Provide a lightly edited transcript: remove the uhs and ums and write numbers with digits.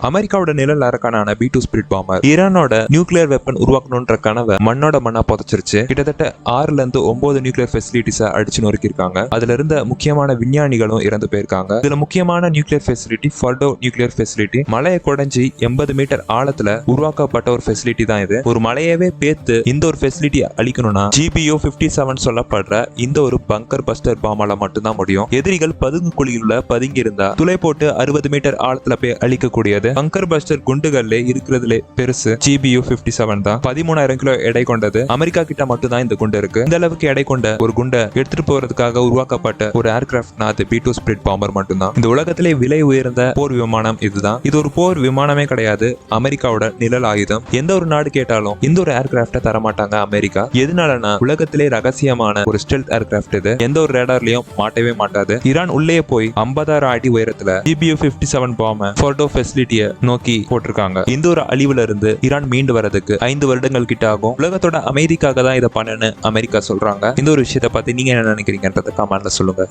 அமெரிக்காவோட நிழல் அரக்கனான B2 spirit பாம்பர் ஈரானோட nuclear weapon உருவாக்கணும்ன்ற கனவை மண்ணோட மண்ணா புதைச்சிருச்சு. கிட்டத்தட்ட 6ல இருந்து 9 நியூக்ளியர் ஃபெசிலிட்டிஸை அடிச்சு நொறுக்கிருக்காங்க. அதுல இருந்த முக்கியமான விஞ்ஞானிகளும் இறந்து போயிருக்காங்க. இதுல முக்கியமான நியூக்ளியர் ஃபெசிலிட்டி ஃபர்டோ நியூக்ளியர் ஃபெசிலிட்டி. மலையை குடைஞ்சி 80 மீட்டர் ஆழத்துல உருவாக்கப்பட்ட ஒரு ஃபெசிலிட்டி தான் இது. ஒரு மலையவே பேத்து இந்த ஒரு ஃபெசிலிட்டி அழிக்கணும்னா GBU-57 சொல்லப்படுற இந்த ஒரு பங்கர் பஸ்டர் பாமால மட்டும்தான் முடியும். எதிரிகள் பதுங்கு குழியுள்ள பதுங்கி இருந்தா துளை போட்டு 60 மீட்டர் ஆழத்துல போய் அழிக்கக்கூடியது. பங்கர் பஸ்டர் குண்டுகள்ல இருக்கிறதுல பெருசு GBU-57 தான். 13,000 கிலோ எடை கொண்டது. அமெரிக்கா கிட்ட மட்டும் தான் இந்த குண்டு இருக்கு. இந்த அளவுக்கு எடை கொண்ட ஒரு குண்டை எடுத்துட்டு போறதுக்காக உருவாக்கப்பட்ட ஒரு ஏர்கிராஃப்ட்னா அது B2 ஸ்பிரிட் பாம்பர் மட்டும்தான். இந்த உலகத்திலே விலை உயர்ந்த போர் விமானம் இதுதான். இது ஒரு போர் விமானமே கிடையாது, அமெரிக்காவோட நிழல் ஆயுதம். எந்த ஒரு நாடு கேட்டாலும் இந்த ஒரு ஏர்கிராஃப்டை தரமாட்டாங்க அமெரிக்கா. எதனாலனா உலகத்திலே ரகசியமான ஒரு ஸ்டெல்த் ஏர்கிராஃப்ட் இது. எந்த ஒரு ரேடார்லயும் மாட்டவே மாட்டாது. ஈரான் உள்ளே போய் 50,000 அடி உயரத்துல GBU-57 பாம்பை ஃபோர்டோ ஃபெசிலிட்டியை நோக்கி போட்டிருக்காங்க. இந்த ஒரு அழிவுல இருந்து ஈரான் மீண்டு வரதுக்கு 5 வருடங்கள் கிட்ட ஆகும். உலகத்தோட அமைதிக்காக தான் இதை பண்ணனு அமெரிக்கா சொல்றாங்க. இந்த ஒரு விஷயத்தை பத்தி நீங்க என்ன நினைக்கிறீங்கன்றத கமெண்ட்ல சொல்லுங்க.